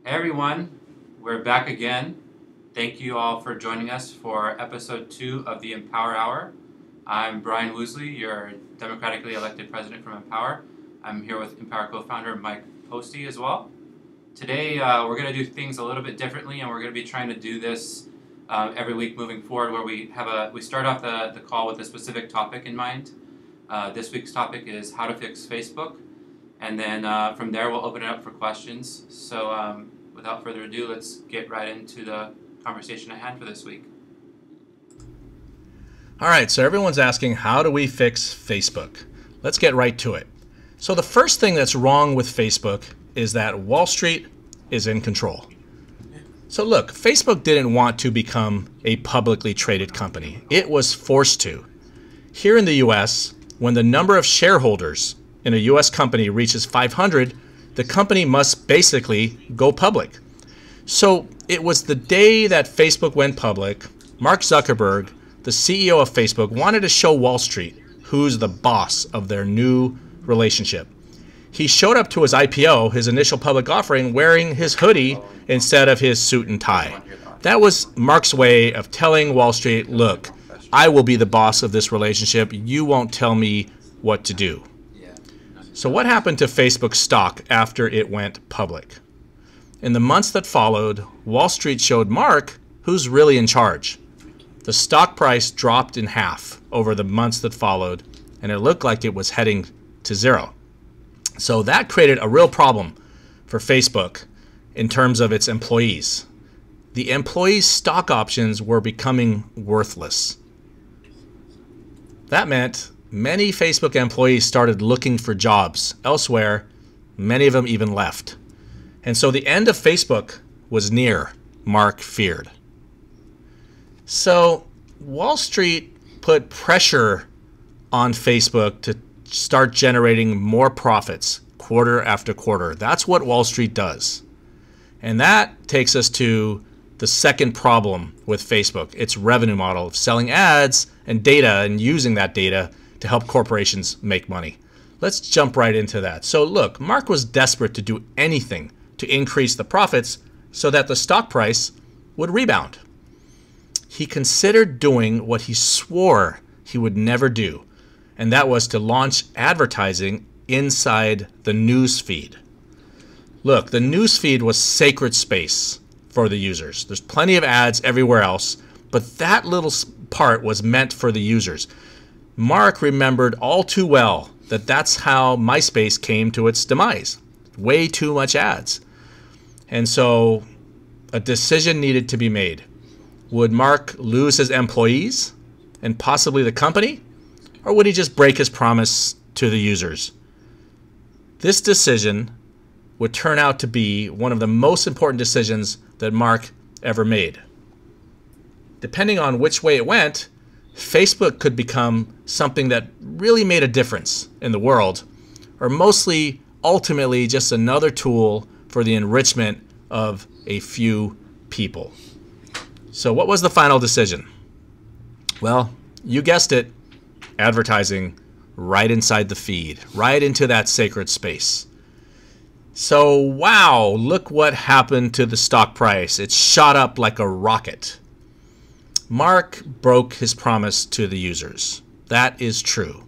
Hey everyone, we're back again. Thank you all for joining us for episode 2 of the EMPOWR HOUR. I'm Brian Woosley, your democratically elected president from EMPOWR. I'm here with EMPOWR co-founder Mike Posty as well. Today we're going to do things a little bit differently, and we're going to be trying to do this every week moving forward, where we start off the call with a specific topic in mind. This week's topic is how to fix Facebook. And then from there, we'll open it up for questions. So without further ado, let's get right into the conversation at hand for this week. All right, so everyone's asking, how do we fix Facebook? Let's get right to it. So the first thing that's wrong with Facebook is that Wall Street is in control. So look, Facebook didn't want to become a publicly traded company. It was forced to. Here in the US, when the number of shareholders in a US company reaches 500, the company must basically go public. So it was the day that Facebook went public, Mark Zuckerberg, the CEO of Facebook, wanted to show Wall Street who's the boss of their new relationship. He showed up to his IPO, his initial public offering, wearing his hoodie instead of his suit and tie. That was Mark's way of telling Wall Street, look, I will be the boss of this relationship. You won't tell me what to do. So what happened to Facebook stock after it went public? In the months that followed, Wall Street showed Mark who's really in charge. The stock price dropped in half over the months that followed, and it looked like it was heading to zero. So that created a real problem for Facebook in terms of its employees. The employees' stock options were becoming worthless. That meant many Facebook employees started looking for jobs elsewhere. Many of them even left. And so the end of Facebook was near, Mark feared. So Wall Street put pressure on Facebook to start generating more profits quarter after quarter. That's what Wall Street does. And that takes us to the second problem with Facebook, its revenue model of selling ads and data and using that data to help corporations make money. Let's jump right into that. So look, Mark was desperate to do anything to increase the profits so that the stock price would rebound. He considered doing what he swore he would never do, and that was to launch advertising inside the news feed. Look, the news feed was sacred space for the users. There's plenty of ads everywhere else, but that little part was meant for the users. Mark remembered all too well that that's how MySpace came to its demise. Way too much ads. And so a decision needed to be made. Would Mark lose his employees and possibly the company? Or would he just break his promise to the users? This decision would turn out to be one of the most important decisions that Mark ever made. Depending on which way it went, Facebook could become something that really made a difference in the world, or mostly, ultimately, just another tool for the enrichment of a few people. So what was the final decision? Well, you guessed it, advertising right inside the feed, right into that sacred space. So wow, look what happened to the stock price. It shot up like a rocket. Mark broke his promise to the users. That is true.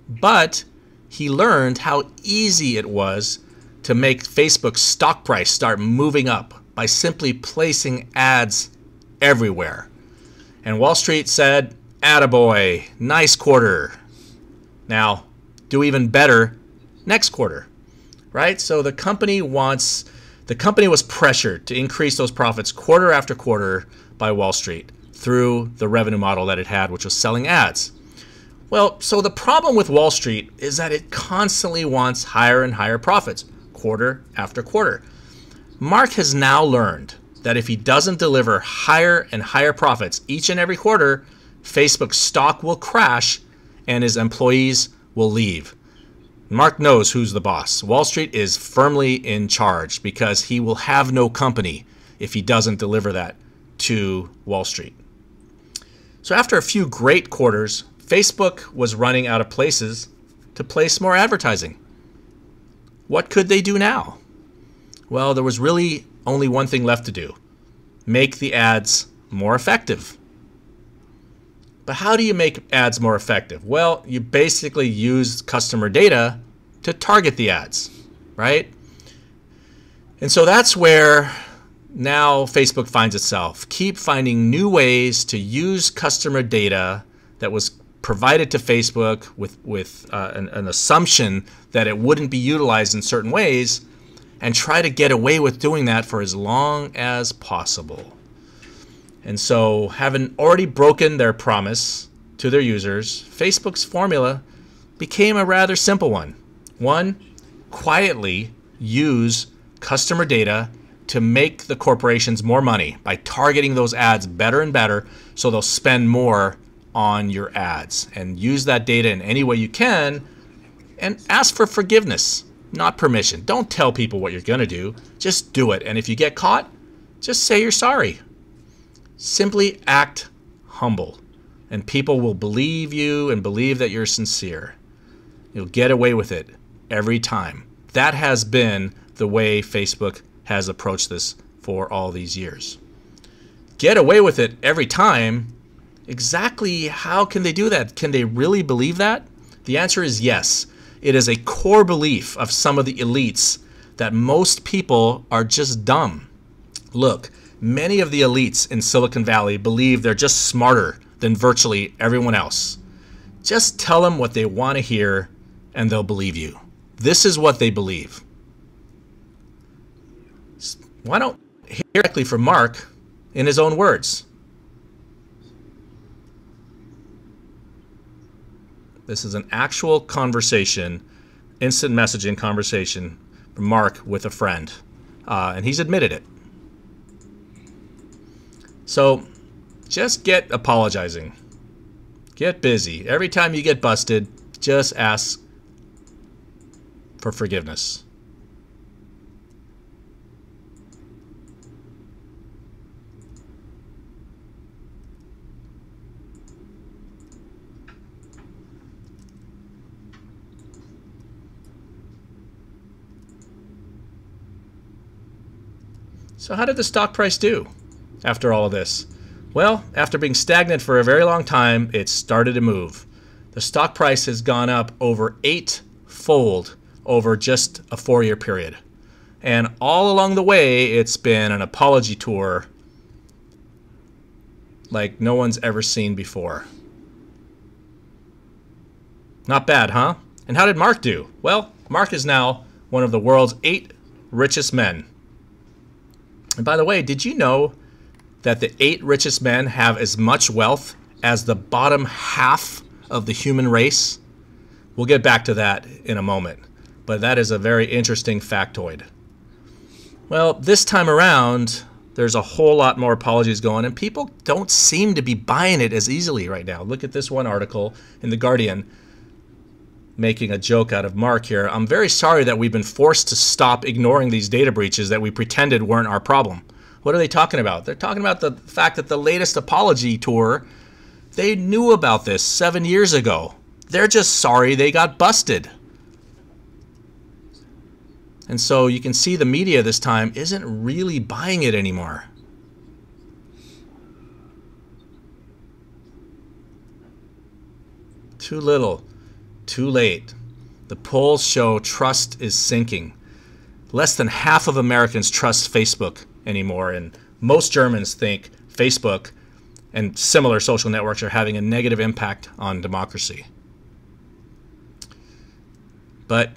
But he learned how easy it was to make Facebook's stock price start moving up by simply placing ads everywhere. And Wall Street said, attaboy, nice quarter. Now, do even better next quarter, right? So the company was pressured to increase those profits quarter after quarter by Wall Street through the revenue model that it had, which was selling ads. Well, so the problem with Wall Street is that it constantly wants higher and higher profits, quarter after quarter. Mark has now learned that if he doesn't deliver higher and higher profits each and every quarter, Facebook's stock will crash and his employees will leave. Mark knows who's the boss. Wall Street is firmly in charge because he will have no company if he doesn't deliver that to Wall Street. So after a few great quarters, Facebook was running out of places to place more advertising. What could they do now? Well, there was really only one thing left to do: make the ads more effective. But how do you make ads more effective? Well, you basically use customer data to target the ads, right? And so that's where now Facebook finds itself. Keep finding new ways to use customer data that was provided to Facebook with an assumption that it wouldn't be utilized in certain ways, and try to get away with doing that for as long as possible. And so, having already broken their promise to their users, Facebook's formula became a rather simple one. One, quietly use customer data to make the corporations more money by targeting those ads better and better, so they'll spend more on your ads. And use that data in any way you can, and ask for forgiveness, not permission. Don't tell people what you're going to do. Just do it. And if you get caught, just say you're sorry. Simply act humble, and people will believe you and believe that you're sincere. You'll get away with it every time. That has been the way Facebook has approached this for all these years. Get away with it every time. Exactly how can they do that? Can they really believe that? The answer is yes. It is a core belief of some of the elites that most people are just dumb. Look, many of the elites in Silicon Valley believe they're just smarter than virtually everyone else. Just tell them what they want to hear and they'll believe you. This is what they believe. Why don't hear directly from Mark in his own words? This is an actual conversation, instant messaging conversation from Mark with a friend. And he's admitted it. So just get apologizing. Get busy. Every time you get busted, just ask for forgiveness. So how did the stock price do after all of this? Well, after being stagnant for a very long time, it started to move. The stock price has gone up over 8-fold over just a 4-year period. And all along the way, it's been an apology tour like no one's ever seen before. Not bad, huh? And how did Mark do? Well, Mark is now one of the world's 8 richest men. And by the way, did you know that the 8 richest men have as much wealth as the bottom half of the human race? We'll get back to that in a moment, but that is a very interesting factoid. Well, this time around, there's a whole lot more apologies going, and people don't seem to be buying it as easily right now. Look at this one article in The Guardian making a joke out of Mark here. I'm very sorry that we've been forced to stop ignoring these data breaches that we pretended weren't our problem. What are they talking about? They're talking about the fact that the latest apology tour, they knew about this 7 years ago. They're just sorry they got busted. And so you can see the media this time isn't really buying it anymore. Too little, too late. The polls show trust is sinking. Less than half of Americans trust Facebook anymore, and most Germans think Facebook and similar social networks are having a negative impact on democracy. But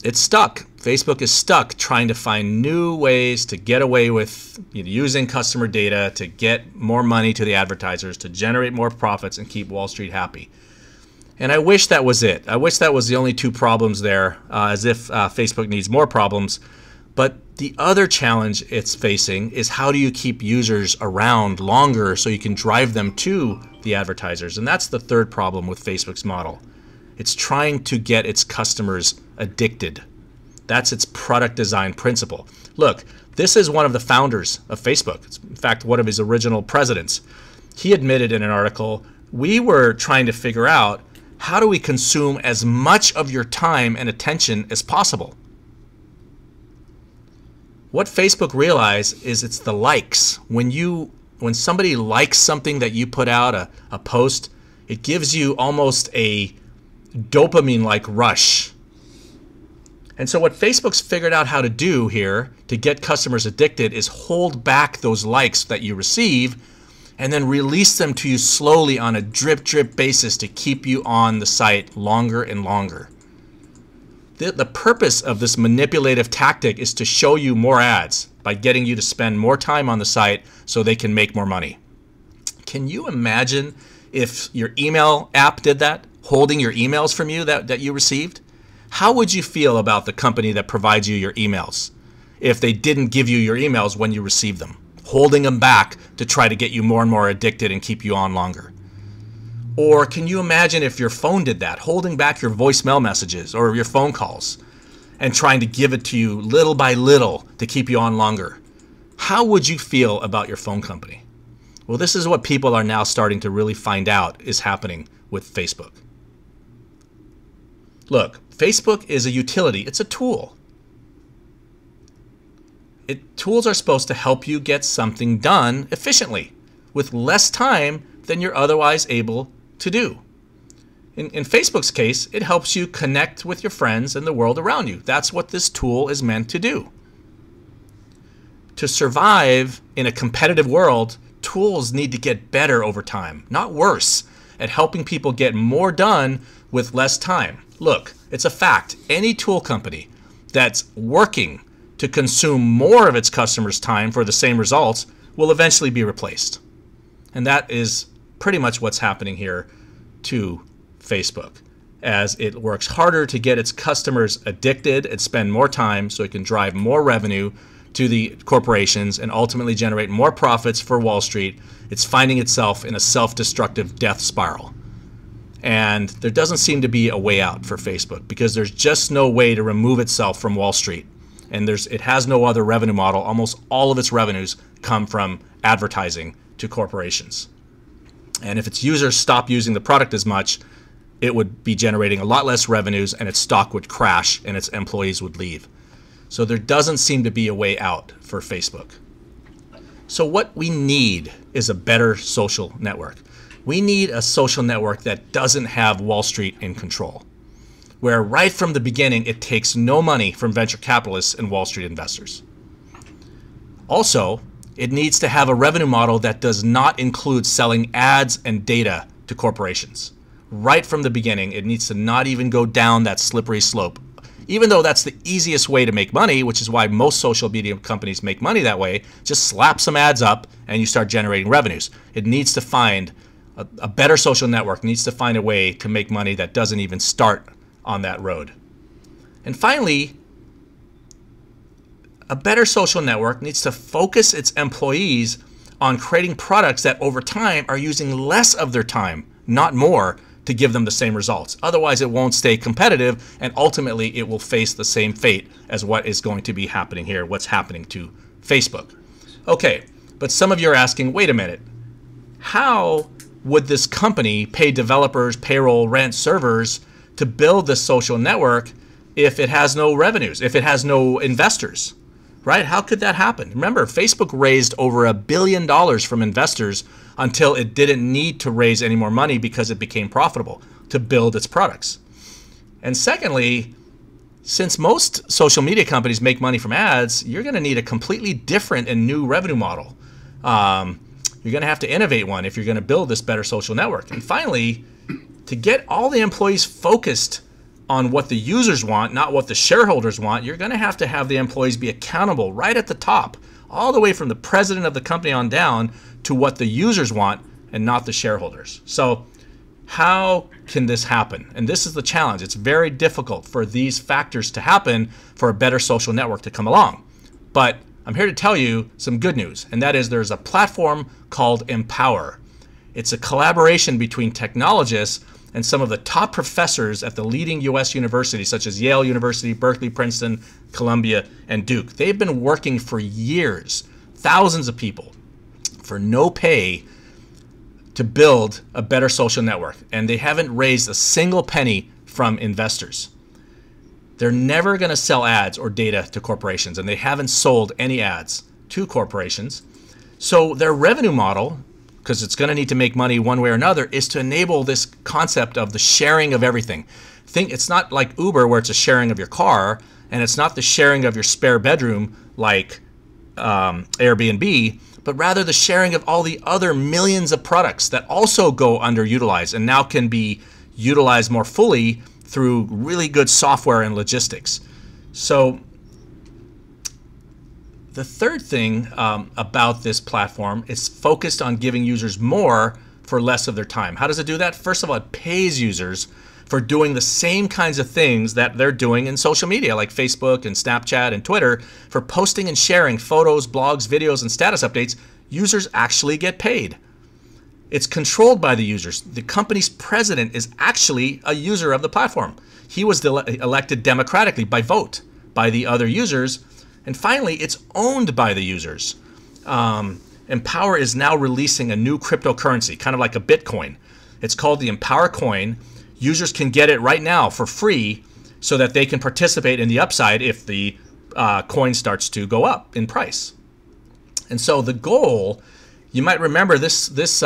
it's stuck. Facebook is stuck trying to find new ways to get away with using customer data to get more money to the advertisers, to generate more profits and keep Wall Street happy. And I wish that was it. I wish that was the only 2 problems there, as if Facebook needs more problems. But the other challenge it's facing is how do you keep users around longer so you can drive them to the advertisers? And that's the third problem with Facebook's model. It's trying to get its customers addicted. That's its product design principle. Look, this is one of the founders of Facebook. It's, in fact, one of his original presidents. He admitted in an article, we were trying to figure out how do we consume as much of your time and attention as possible? What Facebook realized is it's the likes. When somebody likes something that you put out, a post, it gives you almost a dopamine-like rush. And so what Facebook's figured out how to do here to get customers addicted is hold back those likes that you receive and then release them to you slowly on a drip basis to keep you on the site longer and longer. The purpose of this manipulative tactic is to show you more ads by getting you to spend more time on the site so they can make more money. Can you imagine if your email app did that, holding your emails from you that you received? How would you feel about the company that provides you your emails if they didn't give you your emails when you received them, holding them back to try to get you more and more addicted and keep you on longer? Or can you imagine if your phone did that, holding back your voicemail messages or your phone calls and trying to give it to you little by little to keep you on longer? How would you feel about your phone company? Well, this is what people are now starting to really find out is happening with Facebook. Look, Facebook is a utility. It's a tool. Tools are supposed to help you get something done efficiently with less time than you're otherwise able to do. In Facebook's case, it helps you connect with your friends and the world around you. That's what this tool is meant to do. To survive in a competitive world, tools need to get better over time, not worse, at helping people get more done with less time. Look, it's a fact. Any tool company that's working to consume more of its customers' time for the same results will eventually be replaced. And that is pretty much what's happening here to Facebook, as it works harder to get its customers addicted and spend more time so it can drive more revenue to the corporations and ultimately generate more profits for Wall Street. It's finding itself in a self-destructive death spiral. And there doesn't seem to be a way out for Facebook because there's just no way to remove itself from Wall Street. And it has no other revenue model. Almost all of its revenues come from advertising to corporations. And if its users stop using the product as much, it would be generating a lot less revenues and its stock would crash and its employees would leave. So there doesn't seem to be a way out for Facebook. So what we need is a better social network. We need a social network that doesn't have Wall Street in control, where right from the beginning it takes no money from venture capitalists and Wall Street investors. Also, it needs to have a revenue model that does not include selling ads and data to corporations. Right from the beginning, it needs to not even go down that slippery slope. Even though that's the easiest way to make money, which is why most social media companies make money that way, just slap some ads up and you start generating revenues. It needs to find a better social network, needs to find a way to make money that doesn't even start on that road. And finally, a better social network needs to focus its employees on creating products that over time are using less of their time, not more, to give them the same results. Otherwise, it won't stay competitive, and ultimately it will face the same fate as what is going to be happening here, what's happening to Facebook. Okay, but some of you are asking, wait a minute, how would this company pay developers, payroll, rent, servers to build this social network if it has no revenues, if it has no investors, right? How could that happen? Remember, Facebook raised over $1 billion from investors until it didn't need to raise any more money because it became profitable to build its products. And secondly, since most social media companies make money from ads, you're going to need a completely different and new revenue model. You're going to have to innovate one if you're going to build this better social network. And finally, to get all the employees focused on what the users want, not what the shareholders want, you're going to have the employees be accountable right at the top, all the way from the president of the company on down to what the users want and not the shareholders. So how can this happen? And this is the challenge. It's very difficult for these factors to happen for a better social network to come along. But I'm here to tell you some good news, and that is there's a platform called EMPOWR. It's a collaboration between technologists and some of the top professors at the leading US universities such as Yale University, Berkeley, Princeton, Columbia, and Duke. They've been working for years, thousands of people, for no pay to build a better social network, and they haven't raised a single penny from investors. They're never going to sell ads or data to corporations, and they haven't sold any ads to corporations. So their revenue model, because it's going to need to make money one way or another, is to enable this concept of the sharing of everything. It's not like Uber where it's a sharing of your car, and it's not the sharing of your spare bedroom like Airbnb, but rather the sharing of all the other millions of products that also go underutilized and now can be utilized more fully through really good software and logistics. So the third thing about this platform is focused on giving users more for less of their time. How does it do that? First of all, it pays users for doing the same kinds of things that they're doing in social media like Facebook and Snapchat and Twitter. For posting and sharing photos, blogs, videos, and status updates, users actually get paid. It's controlled by the users. The company's president is actually a user of the platform. He was elected democratically by vote by the other users. And finally, it's owned by the users. EMPOWR is now releasing a new cryptocurrency, kind of like a Bitcoin. It's called the EMPOWR coin. Users can get it right now for free so that they can participate in the upside if the coin starts to go up in price. And so the goal, you might remember this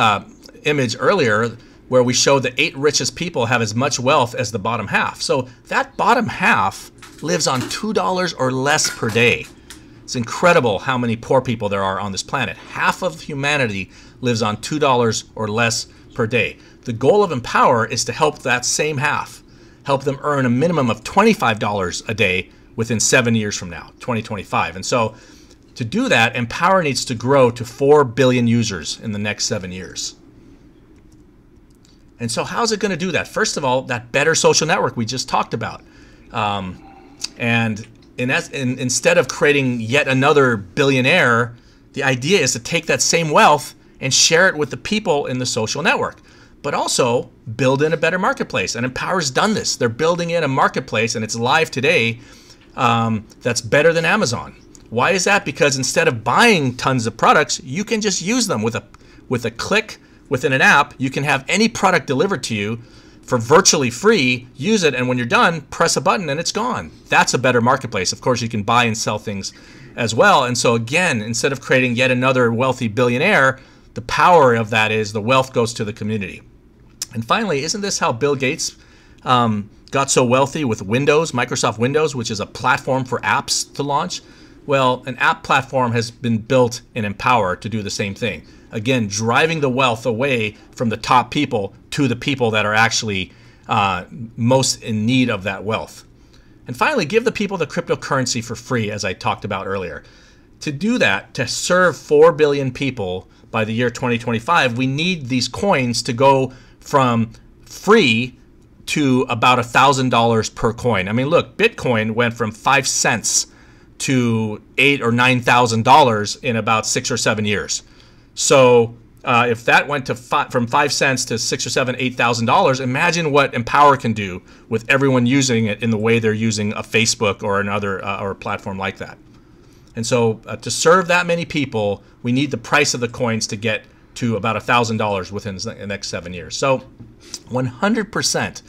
image earlier where we showed the 8 richest people have as much wealth as the bottom half. So that bottom half lives on $2 or less per day. It's incredible how many poor people there are on this planet. Half of humanity lives on $2 or less per day. The goal of EMPOWR is to help that same half, help them earn a minimum of $25 a day within 7 years from now, 2025. And so to do that, EMPOWR needs to grow to 4 billion users in the next 7 years. And so how's it going to do that? First of all, that better social network we just talked about. And instead of creating yet another billionaire, the idea is to take that same wealth and share it with the people in the social network, but also build in a better marketplace. And EMPOWR's done this. They're building in a marketplace, and it's live today, that's better than Amazon. Why is that? Because instead of buying tons of products, you can just use them with a click within an app. You can have any product delivered to you for virtually free, use it, and when you're done, press a button and it's gone. That's a better marketplace. Of course, you can buy and sell things as well. And so again, instead of creating yet another wealthy billionaire, the power of that is the wealth goes to the community. And finally, isn't this how Bill Gates got so wealthy with Windows, Microsoft Windows, which is a platform for apps to launch? Well, an app platform has been built in EMPOWR to do the same thing. Again, driving the wealth away from the top people to the people that are actually most in need of that wealth. And finally, give the people the cryptocurrency for free, as I talked about earlier. To do that, to serve 4 billion people by the year 2025, we need these coins to go from free to about $1,000 per coin. I mean, look, Bitcoin went from 5 cents to $8,000 or $9,000 in about 6 or 7 years. So if that went to from 5 cents to $6,000 or $7,000, $8,000, imagine what EMPOWR can do with everyone using it in the way they're using a Facebook or another or a platform like that. And so to serve that many people, we need the price of the coins to get to about $1,000 within the next 7 years. So 100%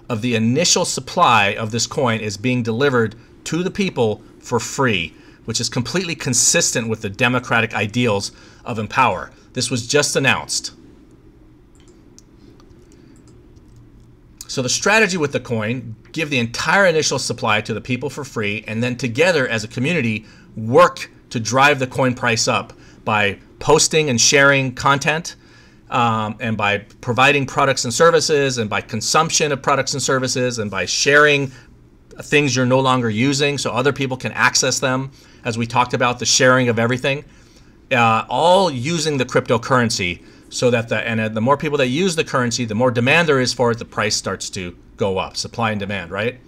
of the initial supply of this coin is being delivered to the people for free, which is completely consistent with the democratic ideals of EMPOWR. This was just announced. So the strategy with the coin, give the entire initial supply to the people for free, and then together as a community, work to drive the coin price up by posting and sharing content, and by providing products and services, and by consumption of products and services, and by sharing things you're no longer using so other people can access them, as we talked about, the sharing of everything, all using the cryptocurrency, so that the more people that use the currency, the more demand there is for it, the price starts to go up, supply and demand, right?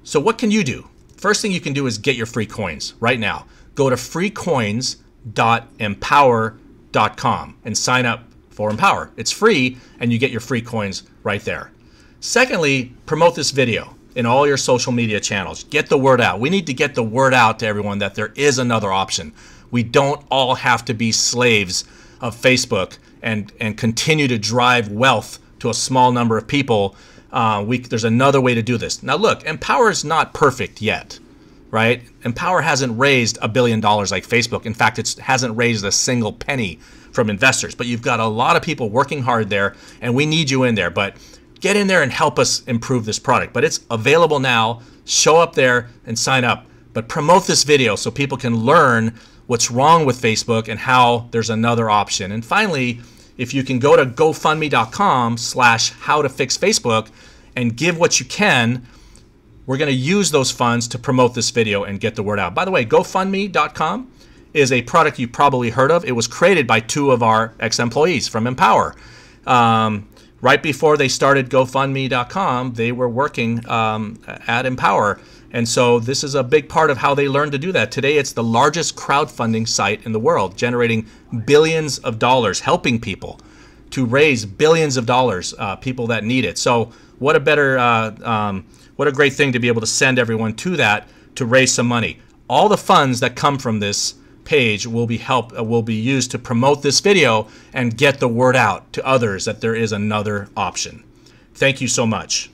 So what can you do? First thing you can do is get your free coins right now. Go to freecoins.empower.com and sign up for EMPOWR. It's free, and you get your free coins right there. Secondly, promote this video in all your social media channels. Get the word out. We need to get the word out to everyone that there is another option. We don't all have to be slaves of Facebook and continue to drive wealth to a small number of people There's another way to do this. Now look, EMPOWR is not perfect yet, right? EMPOWR hasn't raised $1 billion like Facebook. In fact, it hasn't raised a single penny from investors. But you've got a lot of people working hard there, and we need you in there. But get in there and help us improve this product. But it's available now. Show up there and sign up. But promote this video so people can learn what's wrong with Facebook and how there's another option. And finally, if you can go to gofundme.com/howtofixfacebook and give what you can, we're going to use those funds to promote this video and get the word out. By the way, gofundme.com is a product you've probably heard of. It was created by 2 of our ex-employees from EMPOWR. Right before they started gofundme.com, they were working at EMPOWR. And so this is a big part of how they learned to do that. Today, it's the largest crowdfunding site in the world, generating billions of dollars, helping people to raise billions of dollars, people that need it. So what a better, what a great thing to be able to send everyone to that to raise some money. All the funds that come from this page will be used to promote this video and get the word out to others that there is another option. Thank you so much.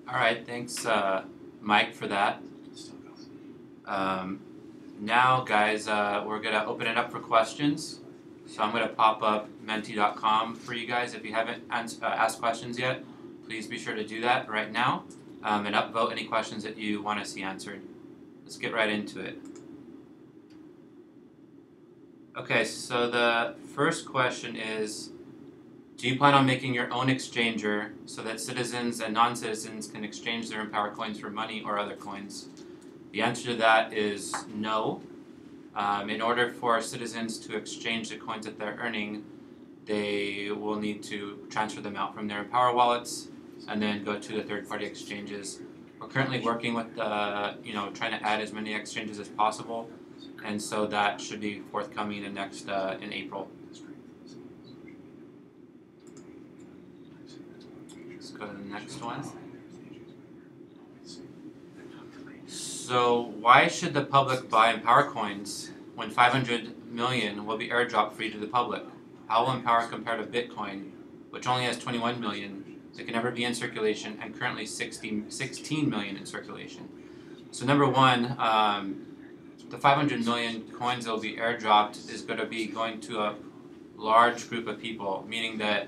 All right, thanks, Mike, for that. Now, guys, we're gonna open it up for questions. So I'm gonna pop up menti.com for you guys. If you haven't asked questions yet, please be sure to do that right now, and upvote any questions that you want to see answered. Let's get right into it. Okay, so the first question is, do you plan on making your own exchanger so that citizens and non-citizens can exchange their EMPOWR coins for money or other coins? The answer to that is no. In order for citizens to exchange the coins that they're earning, they will need to transfer them out from their EMPOWR wallets and then go to the third-party exchanges. We're currently working with, trying to add as many exchanges as possible, and so that should be forthcoming in April. Go to the next one. So why should the public buy EMPOWR coins when 500 million will be airdropped free to the public? How will EMPOWR compare to Bitcoin, which only has 21 million that can never be in circulation and currently 16 million in circulation? So number one, the 500 million coins that will be airdropped is going to be going to a large group of people, meaning that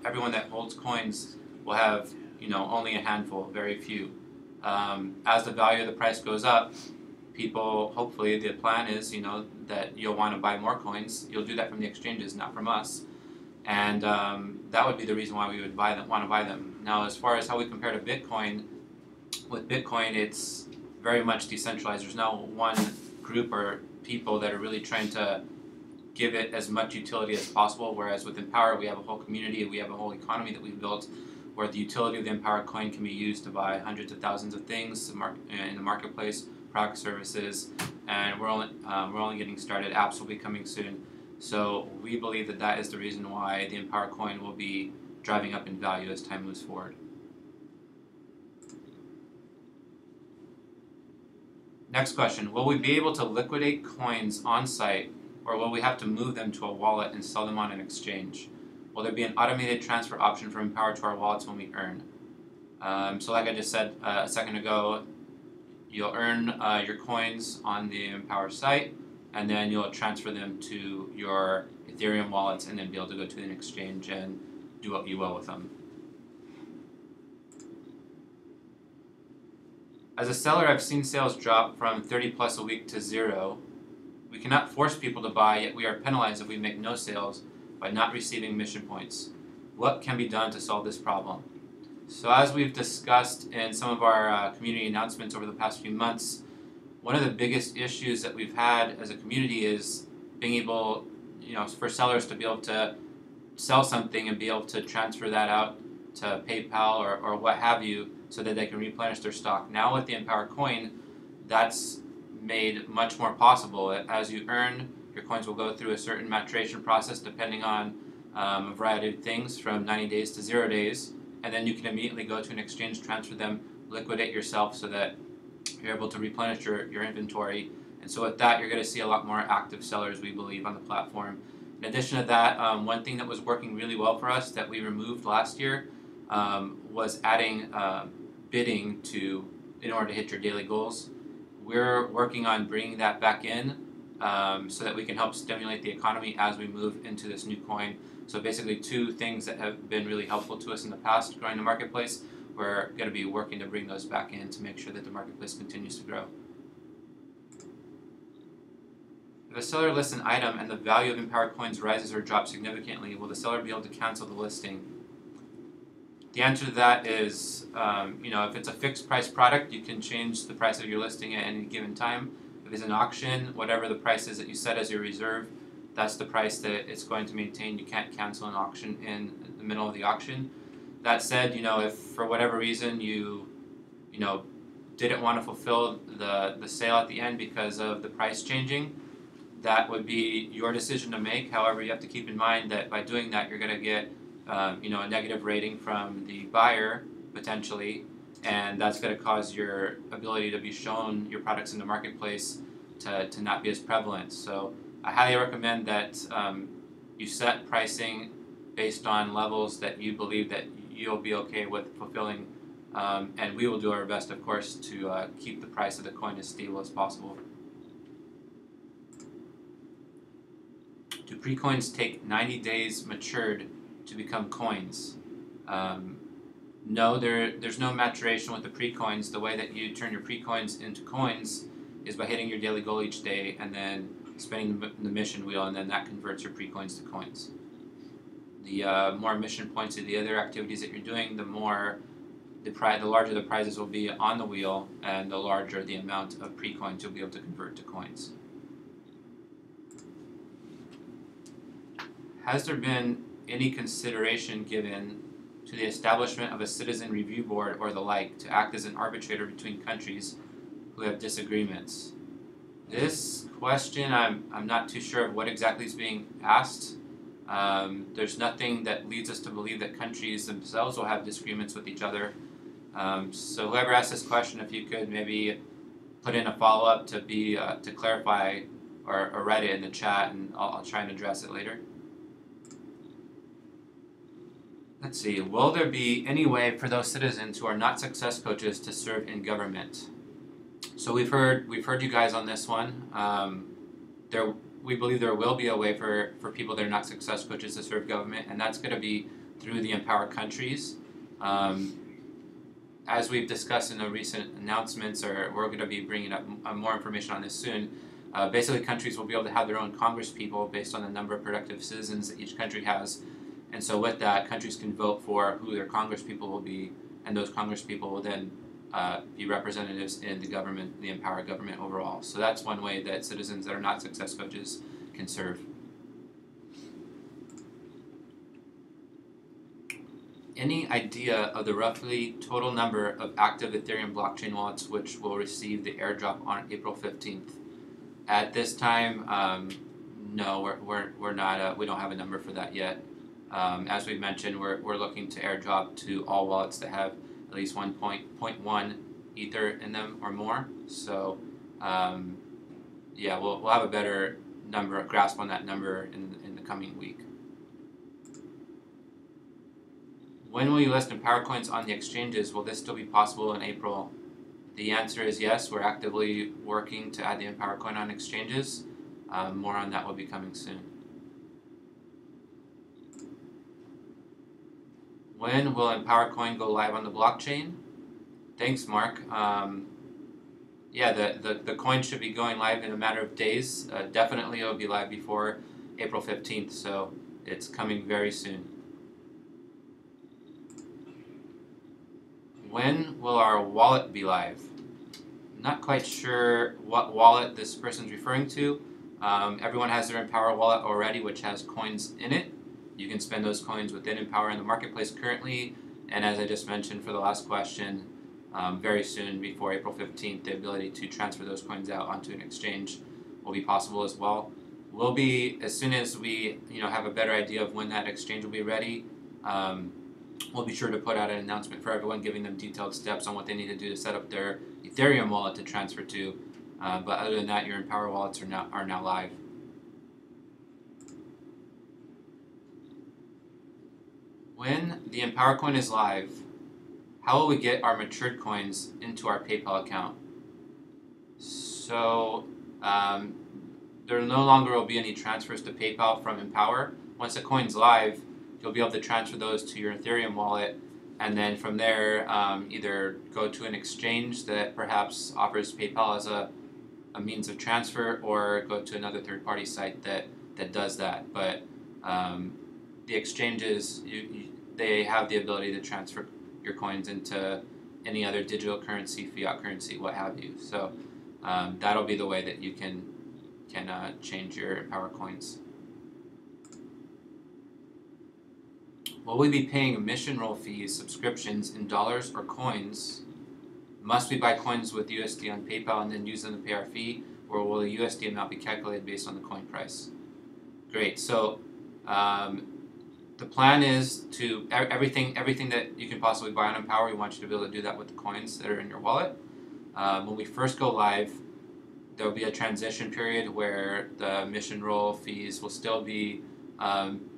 everyone that holds coins will have, only a handful, very few. As the value of the price goes up, people, hopefully the plan is, that you'll want to buy more coins. You'll do that from the exchanges, not from us. And that would be the reason why we would want to buy them. Now, as far as how we compare to Bitcoin, with Bitcoin, it's very much decentralized. There's no one group or people that are really trying to give it as much utility as possible, whereas with EMPOWR, we have a whole community, we have a whole economy that we've built, where the utility of the EMPOWR coin can be used to buy hundreds of thousands of things in the marketplace, product, services, and we're only getting started. Apps will be coming soon, so we believe that is the reason why the EMPOWR coin will be driving up in value as time moves forward. Next question: will we be able to liquidate coins on site, or will we have to move them to a wallet and sell them on an exchange? Will there be an automated transfer option from EMPOWR to our wallets when we earn? So like I just said a second ago, you'll earn your coins on the EMPOWR site, and then you'll transfer them to your Ethereum wallets and then be able to go to an exchange and do what you will with them. As a seller, I've seen sales drop from 30 plus a week to 0. We cannot force people to buy, yet we are penalized if we make no sales by not receiving mission points. What can be done to solve this problem? So as we've discussed in some of our community announcements over the past few months, one of the biggest issues that we've had as a community is being able, for sellers to be able to sell something and be able to transfer that out to PayPal or what have you so that they can replenish their stock. Now with the EMPOWR coin, that's made much more possible. As you earn Your coins will go through a certain maturation process depending on a variety of things from 90 days to 0 days, and then you can immediately go to an exchange, transfer them, liquidate yourself so that you're able to replenish your inventory. And so with that, you're going to see a lot more active sellers, we believe, on the platform. In addition to that, one thing that was working really well for us that we removed last year was adding bidding in order to hit your daily goals. We're working on bringing that back in so that we can help stimulate the economy as we move into this new coin. So basically 2 things that have been really helpful to us in the past growing the marketplace. We're going to be working to bring those back in to make sure that the marketplace continues to grow. If a seller lists an item and the value of EMPOWR coins rises or drops significantly, will the seller be able to cancel the listing? The answer to that is, if it's a fixed price product, you can change the price of your listing at any given time. If it's an auction, whatever the price is that you set as your reserve, that's the price that it's going to maintain. You can't cancel an auction in the middle of the auction. That said, if for whatever reason you didn't want to fulfill the sale at the end because of the price changing, that would be your decision to make. However, you have to keep in mind that by doing that, you're going to get a negative rating from the buyer potentially, and that's going to cause your ability to be shown your products in the marketplace to not be as prevalent. So I highly recommend that you set pricing based on levels that you believe that you'll be okay with fulfilling, and we will do our best, of course, to keep the price of the coin as stable as possible. Do pre-coins take 90 days matured to become coins? No, there's no maturation with the pre-coins. The way that you turn your pre-coins into coins is by hitting your daily goal each day and then spinning the mission wheel, and then that converts your pre-coins to coins. The more mission points of the other activities that you're doing, the larger the prizes will be on the wheel, and the larger the amount of pre-coins you'll be able to convert to coins. Has there been any consideration given to the establishment of a citizen review board or the like to act as an arbitrator between countries who have disagreements? This question, I'm not too sure of what exactly is being asked. There's nothing that leads us to believe that countries themselves will have disagreements with each other. So whoever asked this question, if you could maybe put in a follow-up to clarify or write it in the chat, and I'll try and address it later. Let's see, will there be any way for those citizens who are not success coaches to serve in government? So we've heard you guys on this one. We believe there will be a way for people that are not success coaches to serve government, and that's going to be through the EMPOWR countries. As we've discussed in the recent announcements, or we're going to be bringing up more information on this soon, basically countries will be able to have their own congress people based on the number of productive citizens that each country has. And so with that, countries can vote for who their congress people will be, and those congress people will then be representatives in the government, the EMPOWR government overall. So that's one way that citizens that are not success coaches can serve. Any idea of the roughly total number of active Ethereum blockchain wallets which will receive the airdrop on April 15th? At this time, no, we're not. We don't have a number for that yet. As we mentioned, we're looking to airdrop to all wallets that have at least 1.1 Ether in them or more. So, yeah, we'll have a better grasp on that number in the coming week. When will you list EMPOWR coins on the exchanges? Will this still be possible in April? The answer is yes. We're actively working to add the EMPOWR coin on exchanges. More on that will be coming soon. When will EMPOWR coin go live on the blockchain? Thanks, Mark. Yeah, the coin should be going live in a matter of days. Definitely it'll be live before April 15th, so it's coming very soon. When will our wallet be live? Not quite sure what wallet this person's referring to. Everyone has their EMPOWR wallet already, which has coins in it. You can spend those coins within EMPOWR in the marketplace currently, and as I just mentioned for the last question, very soon, before April 15th, the ability to transfer those coins out onto an exchange will be possible as well. we'll be, as soon as we have a better idea of when that exchange will be ready, we'll be sure to put out an announcement for everyone, giving them detailed steps on what they need to do to set up their Ethereum wallet to transfer to. But other than that, your EMPOWR wallets are now live. When the EMPOWR coin is live, how will we get our matured coins into our PayPal account? So there no longer will be any transfers to PayPal from EMPOWR. Once the coin's live, you'll be able to transfer those to your Ethereum wallet, and then from there either go to an exchange that perhaps offers PayPal as a means of transfer, or go to another third-party site that does that. But the exchanges, they have the ability to transfer your coins into any other digital currency, fiat currency, what have you. So that'll be the way that you can change your EMPOWR coins. Will we be paying emission roll fees, subscriptions in dollars or coins? Must we buy coins with USD on PayPal and then use them to pay our fee, or will the USD amount be calculated based on the coin price? Great. So the plan is to everything that you can possibly buy on EMPOWR, we want you to be able to do that with the coins that are in your wallet. When we first go live, there will be a transition period where the emission roll fees will still be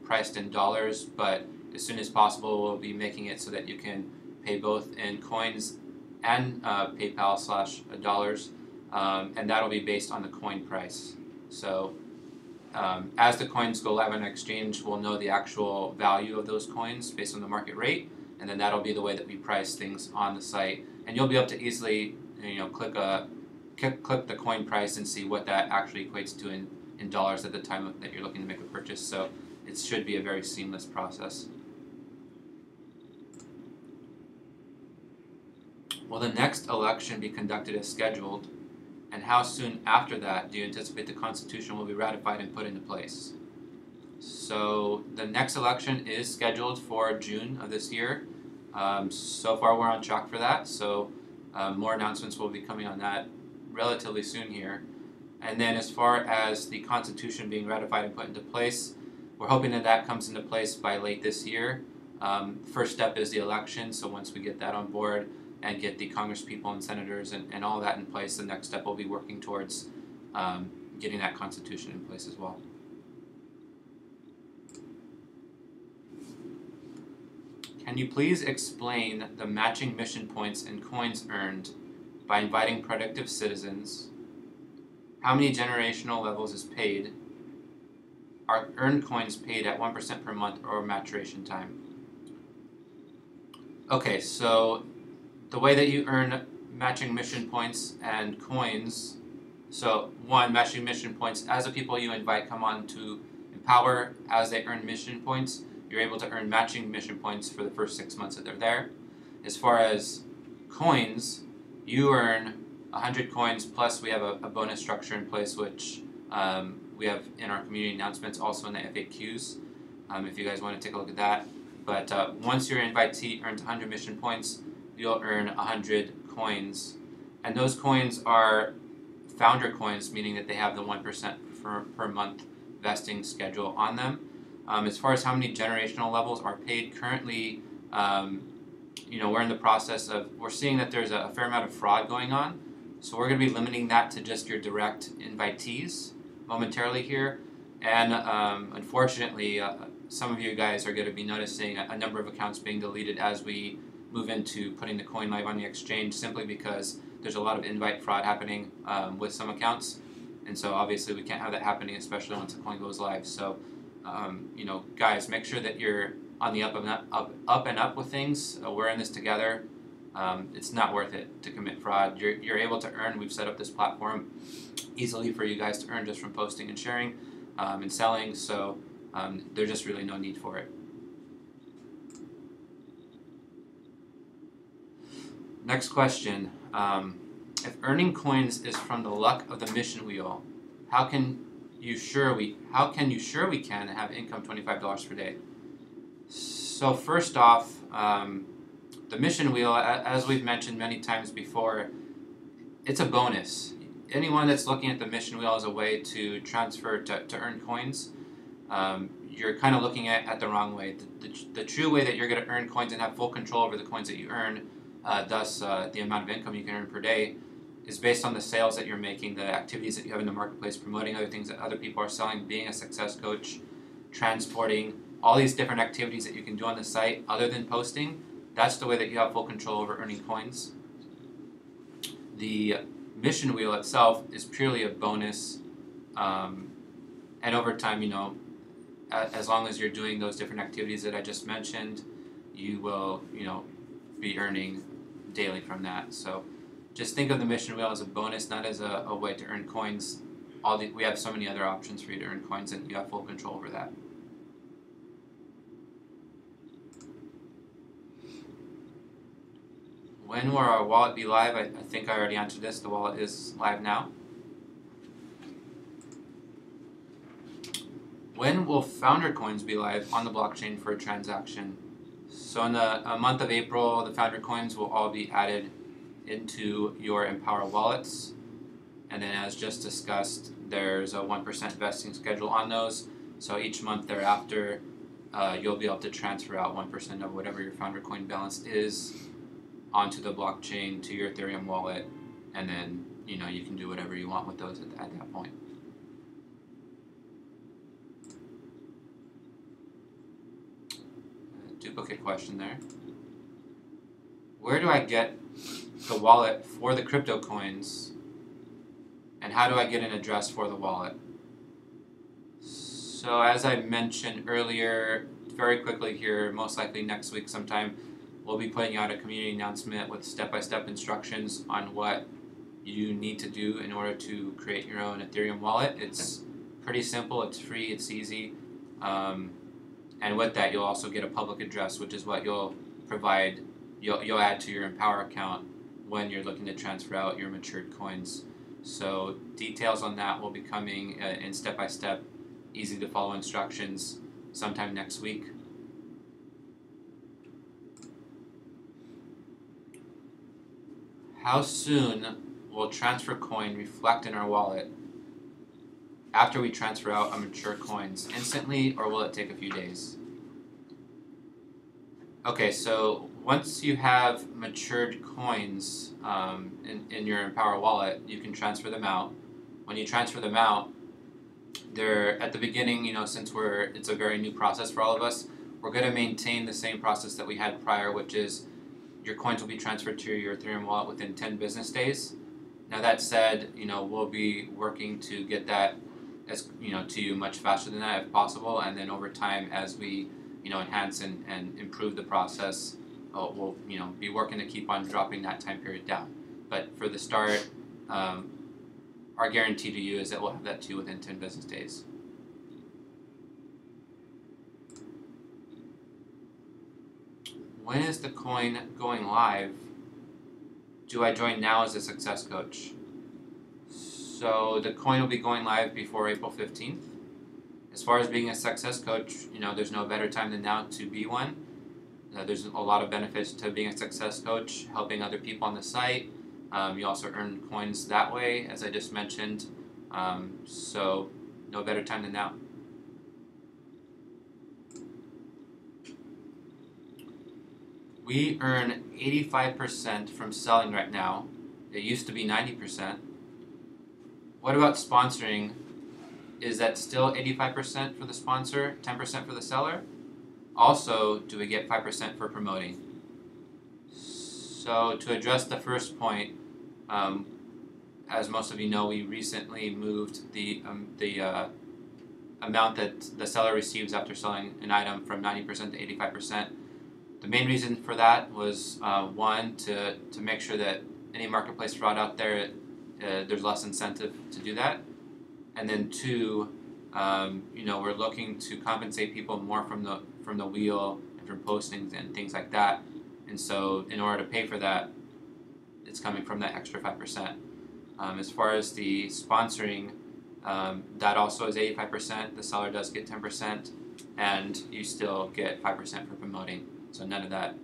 priced in dollars, but as soon as possible, we'll be making it so that you can pay both in coins and PayPal/dollars, and that'll be based on the coin price. So as the coins go live on exchange, we'll know the actual value of those coins based on the market rate, and then that'll be the way that we price things on the site. And you'll be able to easily click the coin price and see what that actually equates to in dollars at the time that you're looking to make a purchase. So it should be a very seamless process. Will the next election be conducted as scheduled, and how soon after that do you anticipate the Constitution will be ratified and put into place? So the next election is scheduled for June of this year. So far we're on track for that, so more announcements will be coming on that relatively soon here. And then as far as the Constitution being ratified and put into place, we're hoping that comes into place by late this year. First step is the election, so once we get that on board and get the congresspeople and senators and all that in place, the next step will be working towards getting that Constitution in place as well. Can you please explain the matching mission points and coins earned by inviting productive citizens? How many generational levels is paid? Are earned coins paid at 1% per month or maturation time? Okay, so the way that you earn matching mission points and coins, so one, matching mission points, as the people you invite come on to EMPOWR, as they earn mission points, you're able to earn matching mission points for the first 6 months that they're there. As far as coins, you earn 100 coins, plus we have a bonus structure in place, which we have in our community announcements, also in the FAQs, if you guys want to take a look at that. But once your invitee earns 100 mission points, you'll earn 100 coins. And those coins are founder coins, meaning that they have the 1% per month vesting schedule on them. As far as how many generational levels are paid currently, we're in the process of, we're seeing that there's a fair amount of fraud going on. So we're going to be limiting that to just your direct invitees momentarily here. And unfortunately, some of you guys are going to be noticing a number of accounts being deleted as we move into putting the coin live on the exchange, simply because there's a lot of invite fraud happening with some accounts. And so obviously we can't have that happening, especially once the coin goes live. So, guys, make sure that you're on the up and up with things. We're in this together. It's not worth it to commit fraud. You're able to earn. We've set up this platform easily for you guys to earn just from posting and sharing and selling. So there's just really no need for it. Next question. If earning coins is from the luck of the mission wheel, how can you sure we can have income $25 per day? So first off, the mission wheel, as we've mentioned many times before, it's a bonus. anyone that's looking at the mission wheel as a way to transfer to earn coins, you're kind of looking at the wrong way. The true way that you're going to earn coins and have full control over the coins that you earn, thus the amount of income you can earn per day, is based on the sales that you're making, the activities that you have in the marketplace, promoting other things that other people are selling, being a success coach, transporting, all these different activities that you can do on the site other than posting. That's the way that you have full control over earning coins. The mission wheel itself is purely a bonus, and over time, as long as you're doing those different activities that I just mentioned, you will, be earning daily from that. So just think of the mission wheel as a bonus, not as a way to earn coins. We have so many other options for you to earn coins, and you have full control over that. When will our wallet be live? I think I already answered this. The wallet is live now. When will Founder Coins be live on the blockchain for a transaction? So in the month of April, the Founder Coins will all be added into your EMPOWR wallets. And then as just discussed, there's a 1% vesting schedule on those. So each month thereafter, you'll be able to transfer out 1% of whatever your Founder Coin balance is onto the blockchain to your Ethereum wallet, and then you can do whatever you want with those at that point. Duplicate question there. Where do I get the wallet for the crypto coins, and how do I get an address for the wallet? So as I mentioned earlier, very quickly here, most likely next week sometime, we'll be putting out a community announcement with step-by-step instructions on what you need to do in order to create your own Ethereum wallet. It's pretty simple, it's free, it's easy. And with that, you'll also get a public address, which is what you'll add to your EMPOWR account when you're looking to transfer out your matured coins. So details on that will be coming in step-by-step, easy-to-follow instructions sometime next week. How soon will transfer coin reflect in our wallet after we transfer out our mature coins? Instantly, or will it take a few days? Okay, so once you have matured coins in your EMPOWR wallet, you can transfer them out. When you transfer them out, they're at the beginning, since it's a very new process for all of us, we're going to maintain the same process that we had prior, which is your coins will be transferred to your Ethereum wallet within 10 business days. Now that said, we'll be working to get that as to you much faster than that if possible, and then over time as we enhance and improve the process, we'll be working to keep on dropping that time period down. But for the start, our guarantee to you is that we'll have that to you within 10 business days. When is the coin going live? Do I join now as a success coach? So the coin will be going live before April 15th. As far as being a success coach, there's no better time than now to be one. There's a lot of benefits to being a success coach, helping other people on the site. You also earn coins that way, as I just mentioned. So no better time than now. We earn 85% from selling right now. It used to be 90%. What about sponsoring? Is that still 85% for the sponsor, 10% for the seller? Also, do we get 5% for promoting? So to address the first point, as most of you know, we recently moved the amount that the seller receives after selling an item from 90% to 85%. The main reason for that was one, to make sure that any marketplace fraud out there, there's less incentive to do that, and then two, we're looking to compensate people more from the wheel and from postings and things like that, and so in order to pay for that, it's coming from that extra 5%. As far as the sponsoring, that also is 85%. The seller does get 10%, and you still get 5% for promoting. So none of that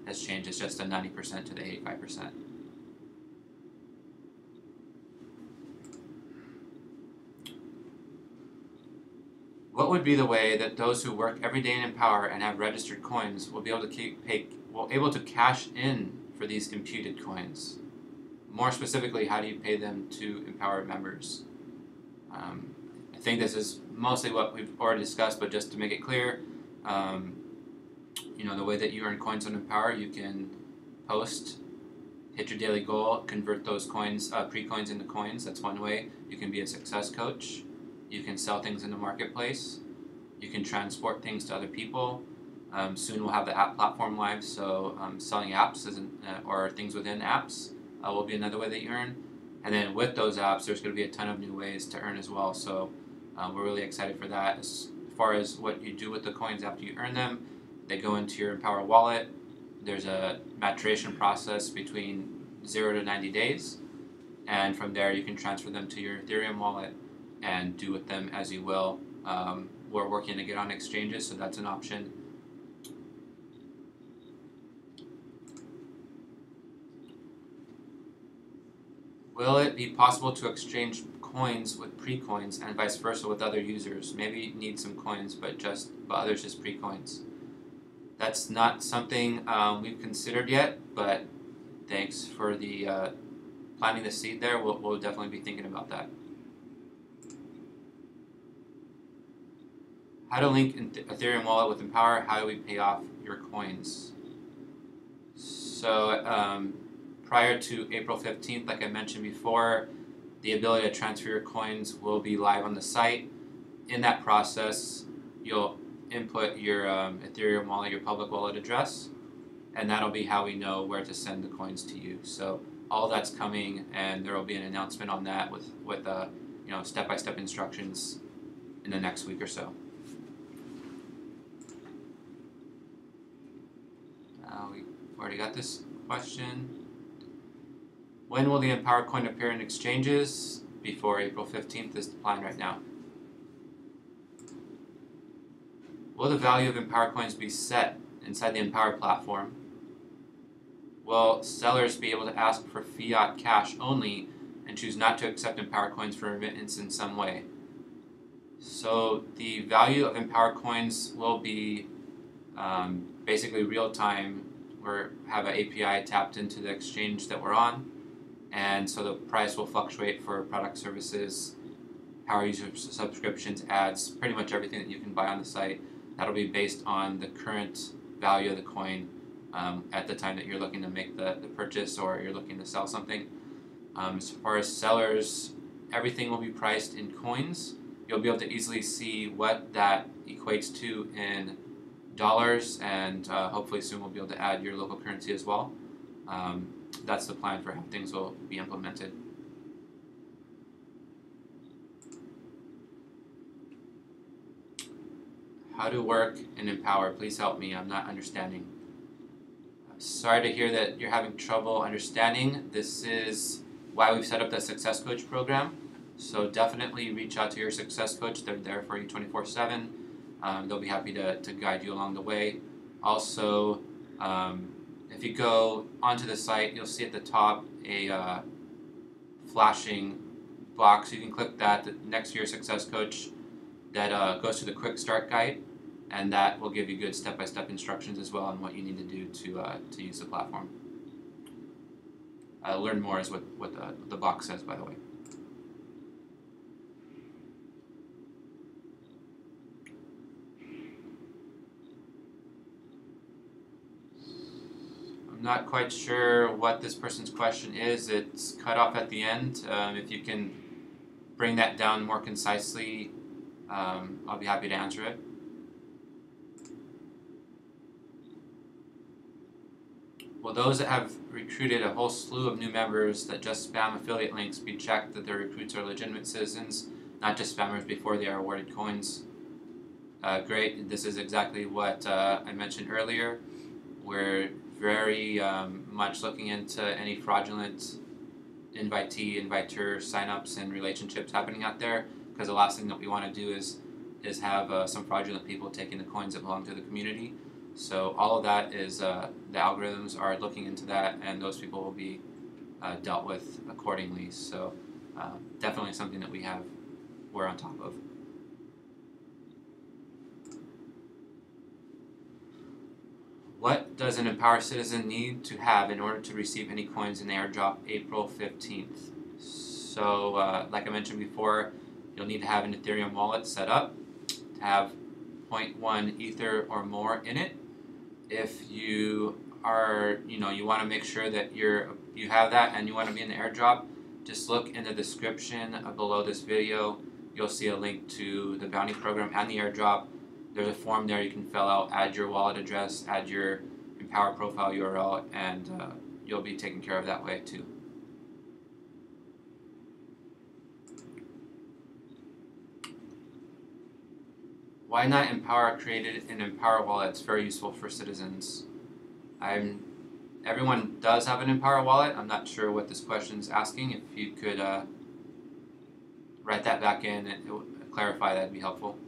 has changed. It's just a 90% to the 85%. would be the way that those who work every day in Empower and have registered coins will be able to cash in for these imputed coins? More specifically, how do you pay them to Empower members? I think this is mostly what we've already discussed, but just to make it clear, the way that you earn coins on Empower, you can post, hit your daily goal, convert those coins, pre-coins into coins. That's one way. You can be a success coach. You can sell things in the marketplace. You can transport things to other people. Soon we'll have the app platform live, so selling apps or things within apps will be another way that you earn. And then with those apps, there's going to be a ton of new ways to earn as well. So we're really excited for that. As far as what you do with the coins after you earn them, they go into your Empower wallet. There's a maturation process between 0 to 90 days. And from there, you can transfer them to your Ethereum wallet and do with them as you will. We're working to get on exchanges, so that's an option. Will it be possible to exchange coins with pre-coins and vice versa with other users? Maybe need some coins, but others just pre-coins. That's not something we've considered yet, but thanks for the planting the seed there. We'll definitely be thinking about that. How to link Ethereum wallet with Empower? How do we pay off your coins? So prior to April 15th, like I mentioned before, the ability to transfer your coins will be live on the site. In that process, you'll input your Ethereum wallet, your public wallet address, and that'll be how we know where to send the coins to you. So all that's coming, and there will be an announcement on that with step-by-step instructions in the next week or so. We already got this question. When will the Empower coin appear in exchanges? Before April 15th is the plan right now. Will the value of Empower coins be set inside the Empower platform? Will sellers be able to ask for fiat cash only and choose not to accept Empower coins for remittance in some way? So the value of Empower coins will be basically real time. We have an API tapped into the exchange that we're on, and so the price will fluctuate for product, services, power user subscriptions, ads, pretty much everything that you can buy on the site. That'll be based on the current value of the coin at the time that you're looking to make the purchase or you're looking to sell something. As far as sellers, everything will be priced in coins. You'll be able to easily see what that equates to in dollars, and hopefully soon we'll be able to add your local currency as well. That's the plan for how things will be implemented. How to work in Empower? Please help me. I'm not understanding. Sorry to hear that you're having trouble understanding. This is why we've set up the Success Coach program. So definitely reach out to your Success Coach. They're there for you 24/7. They'll be happy to guide you along the way. Also, if you go onto the site, you'll see at the top a flashing box. You can click that next to your Success Coach. That goes to the Quick Start Guide, and that will give you good step-by-step instructions as well on what you need to do to use the platform. Learn more is what the box says, by the way. I'm not quite sure what this person's question is. It's cut off at the end. If you can bring that down more concisely, I'll be happy to answer it. Will those that have recruited a whole slew of new members that just spam affiliate links be checked that their recruits are legitimate citizens, not just spammers before they are awarded coins? Great. This is exactly what I mentioned earlier. We're very much looking into any fraudulent invitee, inviter signups and relationships happening out there, because the last thing that we want to do is have some fraudulent people taking the coins that belong to the community. So all of that is the algorithms are looking into that, and those people will be dealt with accordingly. So definitely something that we're on top of. What does an Empower citizen need to have in order to receive any coins in the airdrop April 15th? So, like I mentioned before, you'll need to have an Ethereum wallet set up to have 0.1 Ether or more in it. If you are, you want to make sure that you have that and you want to be in the airdrop, just look in the description below this video. You'll see a link to the bounty program and the airdrop. There's a form there you can fill out, add your wallet address, add your Empower profile URL, and you'll be taken care of that way too. Why not Empower created an Empower wallet? It's very useful for citizens. Everyone does have an Empower wallet. I'm not sure what this question is asking. If you could write that back in and clarify, that'd be helpful.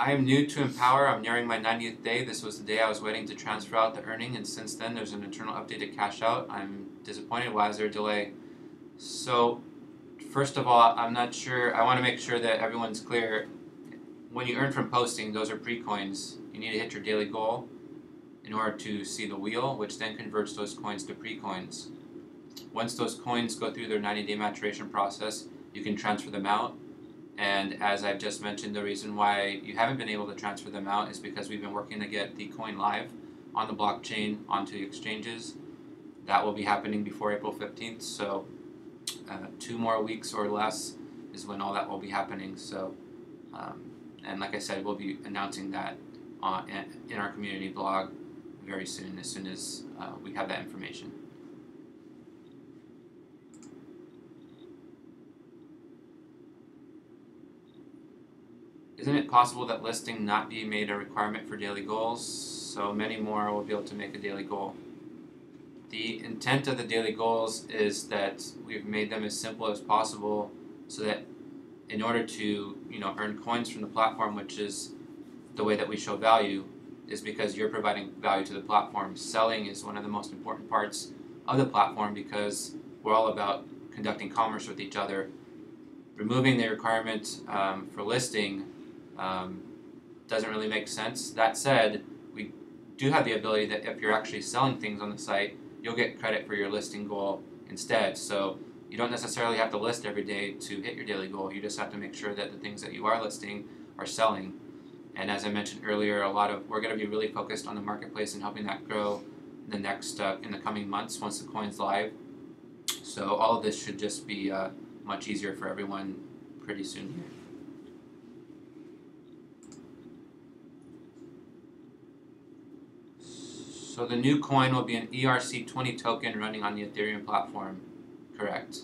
I am new to Empower. I'm nearing my 90th day. This was the day I was waiting to transfer out the earning, and since then there's an internal update to cash out. I'm disappointed. Why is there a delay? So, first of all, I'm not sure. I want to make sure that everyone's clear. When you earn from posting, those are pre-coins. You need to hit your daily goal in order to see the wheel, which then converts those coins to pre-coins. Once those coins go through their 90-day maturation process, you can transfer them out. And as I've just mentioned, the reason why you haven't been able to transfer them out is because we've been working to get the coin live on the blockchain onto the exchanges. That will be happening before April 15th, so 2 more weeks or less is when all that will be happening. So, and like I said, we'll be announcing that in our community blog very soon as we have that information. Isn't it possible that listing not be made a requirement for daily goals, so many more will be able to make a daily goal? The intent of the daily goals is that we've made them as simple as possible so that in order to earn coins from the platform, which is the way that we show value, is because you're providing value to the platform. Selling is one of the most important parts of the platform because we're all about conducting commerce with each other. Removing the requirement for listing doesn't really make sense. That said, we do have the ability that if you're actually selling things on the site, you'll get credit for your listing goal instead. So you don't necessarily have to list every day to hit your daily goal. You just have to make sure that the things that you are listing are selling. And as I mentioned earlier, we're going to be really focused on the marketplace and helping that grow in the coming months once the coin's live. So all of this should just be much easier for everyone pretty soon here. So the new coin will be an ERC20 token running on the Ethereum platform, correct?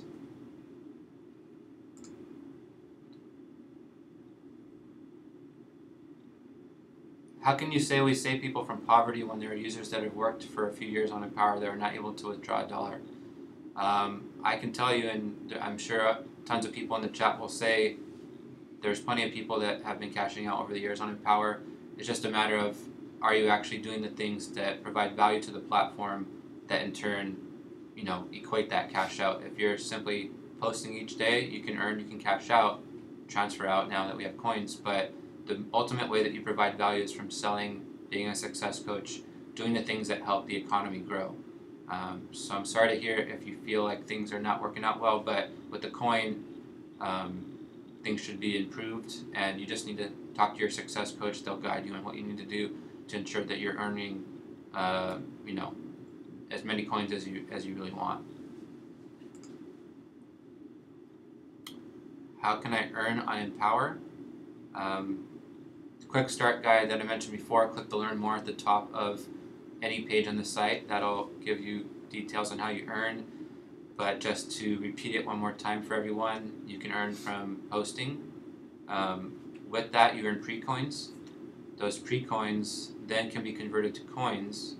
How can you say we save people from poverty when there are users that have worked for a few years on Empower that are not able to withdraw $1? I can tell you, and I'm sure tons of people in the chat will say, there's plenty of people that have been cashing out over the years on Empower. It's just a matter of, are you actually doing the things that provide value to the platform that in turn, equate that cash out? If you're simply posting each day, you can earn, you can cash out, transfer out now that we have coins, but the ultimate way that you provide value is from selling, being a success coach, doing the things that help the economy grow. So I'm sorry to hear if you feel like things are not working out well, but with the coin, things should be improved, and you just need to talk to your success coach. They'll guide you on what you need to do to ensure that you're earning, as many coins as you really want. How can I earn on Empower? The quick start guide that I mentioned before, click the Learn More at the top of any page on the site. That'll give you details on how you earn. But just to repeat it one more time for everyone, you can earn from posting. With that, you earn pre-coins. Those pre-coins then can be converted to coins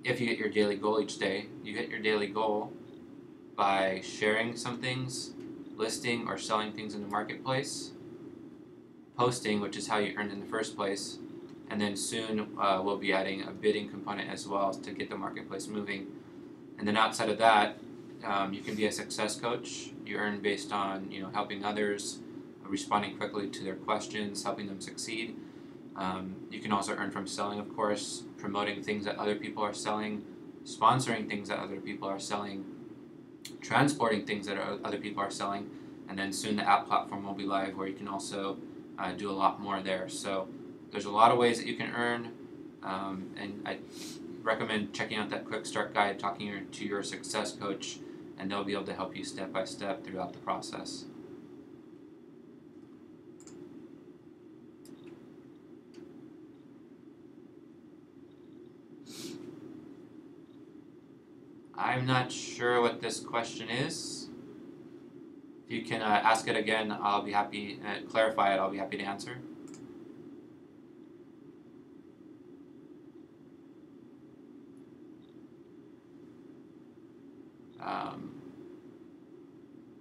if you hit your daily goal each day. You hit your daily goal by sharing some things, listing or selling things in the marketplace, posting, which is how you earned in the first place, and then soon we'll be adding a bidding component as well to get the marketplace moving. And then outside of that, You can be a success coach. You earn based on helping others, responding quickly to their questions, helping them succeed. You can also earn from selling, of course, promoting things that other people are selling, sponsoring things that other people are selling, transporting things that other people are selling, and then soon the app platform will be live where you can also do a lot more there. So there's a lot of ways that you can earn, and I recommend checking out that quick start guide, talking to your success coach, and they'll be able to help you step by step throughout the process. I'm not sure what this question is. If you can ask it again, I'll be happy, clarify it, I'll be happy to answer.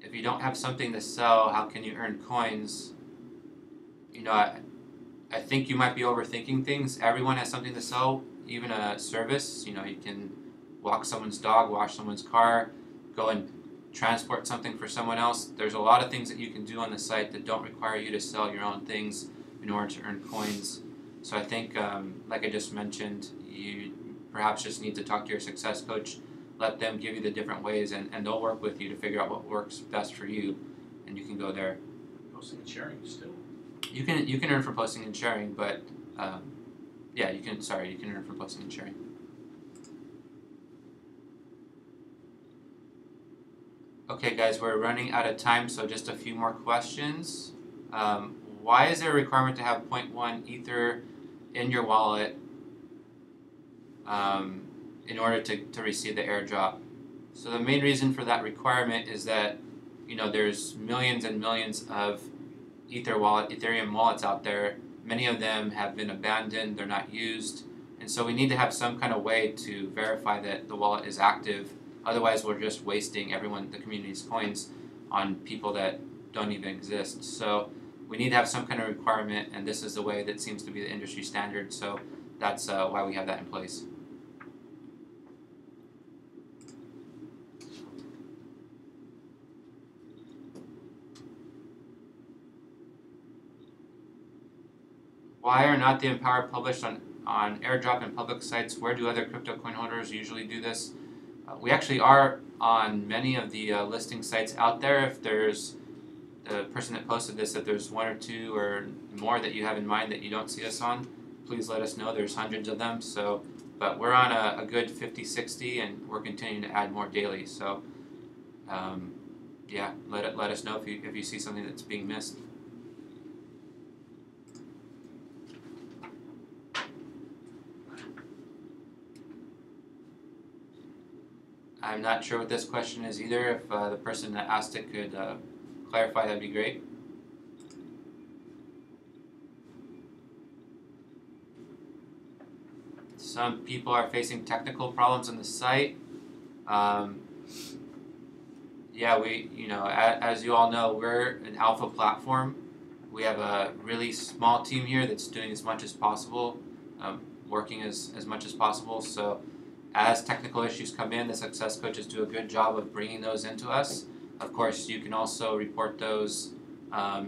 If you don't have something to sell, how can you earn coins? I think you might be overthinking things. Everyone has something to sell, even a service. You can walk someone's dog, wash someone's car, go and transport something for someone else. There's a lot of things that you can do on the site that don't require you to sell your own things in order to earn coins. So I think, like I just mentioned, you perhaps just need to talk to your success coach, let them give you the different ways, and they'll work with you to figure out what works best for you, and you can go there. Posting and sharing still. You can earn from posting and sharing, but yeah, you can earn from posting and sharing. Okay, guys, we're running out of time, so just a few more questions. Why is there a requirement to have 0.1 Ether in your wallet in order to receive the airdrop? So the main reason for that requirement is that there's millions and millions of Ethereum wallets out there. Many of them have been abandoned, they're not used, and so we need to have some kind of way to verify that the wallet is active. Otherwise, we're just wasting the community's coins on people that don't even exist. So we need to have some kind of requirement, and this is the way that seems to be the industry standard. So that's why we have that in place. Why are not the EMPOWR published on airdrop and public sites? Where do other crypto coin holders usually do this? We actually are on many of the listing sites out there. If there's the person that posted this, if there's one or two or more that you have in mind that you don't see us on, please let us know. There's hundreds of them. So, but we're on a good 50, 60, and we're continuing to add more daily. So, yeah, let us know if you see something that's being missed. I'm not sure what this question is either. If the person that asked it could clarify, that'd be great. Some people are facing technical problems on the site. Yeah, as you all know, we're an alpha platform. We have a really small team here that's doing as much as possible, working as much as possible. So as technical issues come in, the success coaches do a good job of bringing those into us. Of course, you can also report those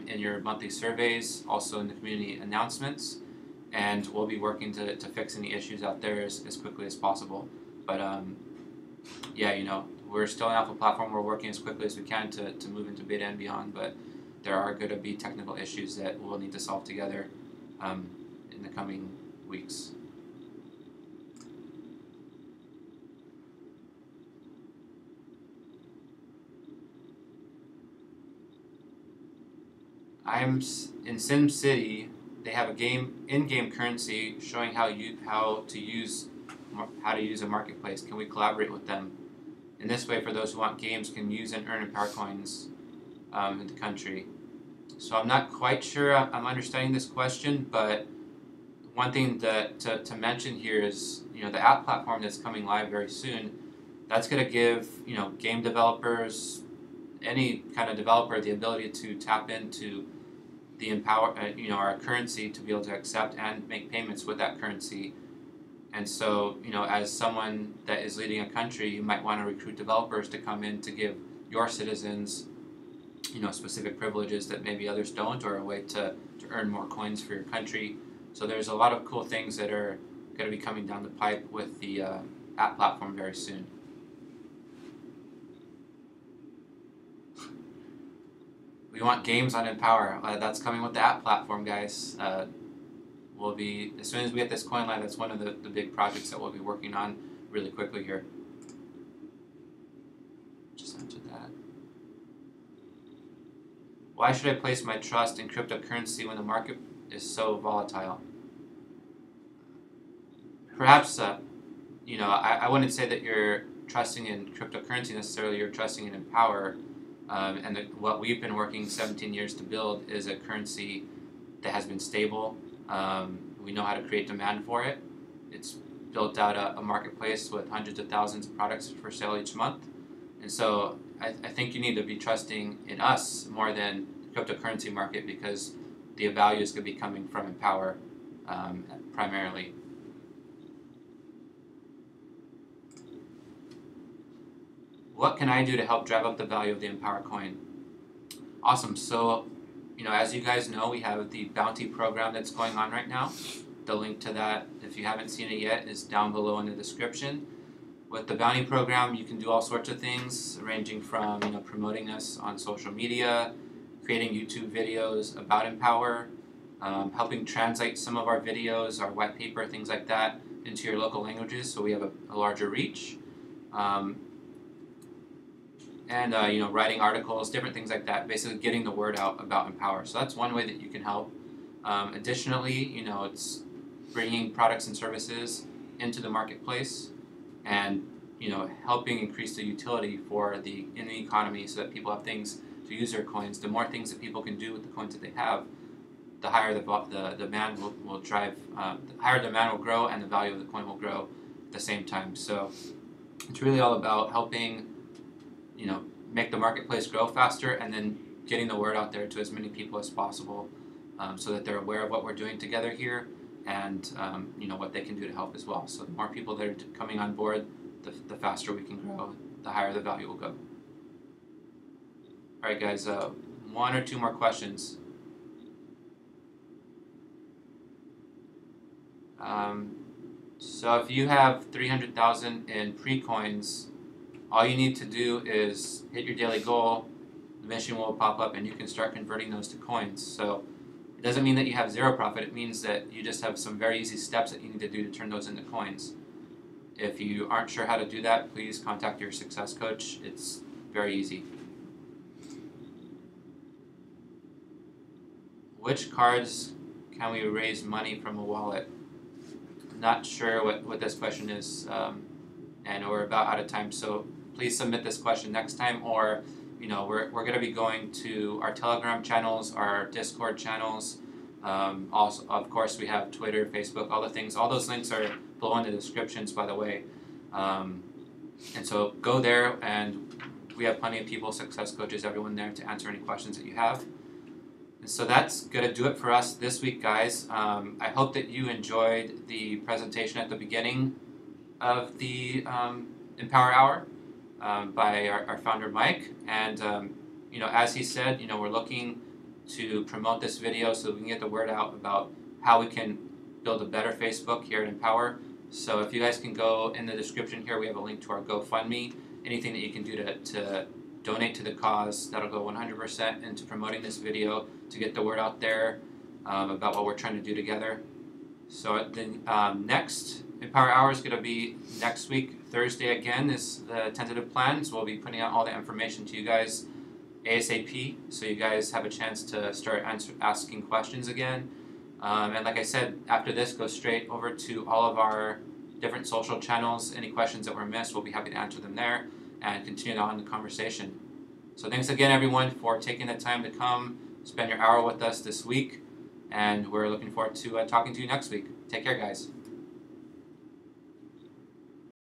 in your monthly surveys, also in the community announcements, and we'll be working to fix any issues out there as quickly as possible. But yeah, we're still an alpha platform. We're working as quickly as we can to move into beta and beyond, but there are going to be technical issues that we'll need to solve together in the coming weeks. I'm in Sim City. They have a in-game currency showing how to use a marketplace. Can we collaborate with them? In this way, for those who want games, can use and earn EMPOWR coins in the country. So I'm not quite sure I'm understanding this question, but one thing to mention here is the app platform that's coming live very soon. That's going to give game developers, any kind of developer, the ability to tap into the EMPOWR, our currency, to be able to accept and make payments with that currency. And so, as someone that is leading a country, you might want to recruit developers to come in to give your citizens, specific privileges that maybe others don't, or a way to earn more coins for your country. So there's a lot of cool things that are going to be coming down the pipe with the app platform very soon. We want games on EMPOWR. That's coming with the app platform, guys. We'll be, as soon as we get this coin live, that's one of the big projects that we'll be working on really quickly here. Just answered that. Why should I place my trust in cryptocurrency when the market is so volatile? Perhaps, I wouldn't say that you're trusting in cryptocurrency necessarily. You're trusting in EMPOWR. What we've been working 17 years to build is a currency that has been stable. We know how to create demand for it. It's built out a marketplace with hundreds of thousands of products for sale each month. And so I think you need to be trusting in us more than the cryptocurrency market, because the value is going to be coming from EMPOWR primarily. What can I do to help drive up the value of the EMPOWR coin? Awesome. So, as you guys know, we have the bounty program that's going on right now. The link to that, if you haven't seen it yet, is down below in the description. With the bounty program, you can do all sorts of things, ranging from promoting us on social media, creating YouTube videos about EMPOWR, helping translate some of our videos, our white paper, things like that, into your local languages so we have a larger reach. And writing articles, different things like that, basically getting the word out about EMPOWR. So that's one way that you can help. Additionally, it's bringing products and services into the marketplace, and helping increase the utility in the economy so that people have things to use their coins. The more things that people can do with the coins that they have, the higher the demand will drive. The higher demand will grow, and the value of the coin will grow at the same time. So it's really all about helping make the marketplace grow faster, and then getting the word out there to as many people as possible, so that they're aware of what we're doing together here, and what they can do to help as well. So the more people that are coming on board, the faster we can grow, the higher the value will go. All right, guys, one or two more questions. So if you have 300,000 in pre-coins, all you need to do is hit your daily goal, the mission will pop up, and you can start converting those to coins. So it doesn't mean that you have zero profit, it means that you just have some very easy steps that you need to do to turn those into coins. If you aren't sure how to do that, please contact your success coach. It's very easy. Which cards can we raise money from a wallet? Not sure what this question is, and we're about out of time, so please submit this question next time, or we're going to be going to our Telegram channels, our Discord channels. Also, of course, we have Twitter, Facebook, all the things. All those links are below in the descriptions, by the way. And so go there, and we have plenty of people, success coaches, everyone there to answer any questions that you have. And so that's going to do it for us this week, guys. I hope that you enjoyed the presentation at the beginning of the EMPOWR Hour by our founder, Mike. And, as he said, we're looking to promote this video so we can get the word out about how we can build a better Facebook here at EMPOWR. So if you guys can go in the description here, we have a link to our GoFundMe. Anything that you can do to donate to the cause, that'll go 100% into promoting this video to get the word out there about what we're trying to do together. So the next EMPOWR Hour is going to be next week, Thursday again, is the tentative plans. We'll be putting out all the information to you guys ASAP, so you guys have a chance to start asking questions again. And like I said, after this, go straight over to all of our different social channels. Any questions that were missed, we'll be happy to answer them there and continue on the conversation. So thanks again, everyone, for taking the time to come spend your hour with us this week, and we're looking forward to talking to you next week. Take care, guys.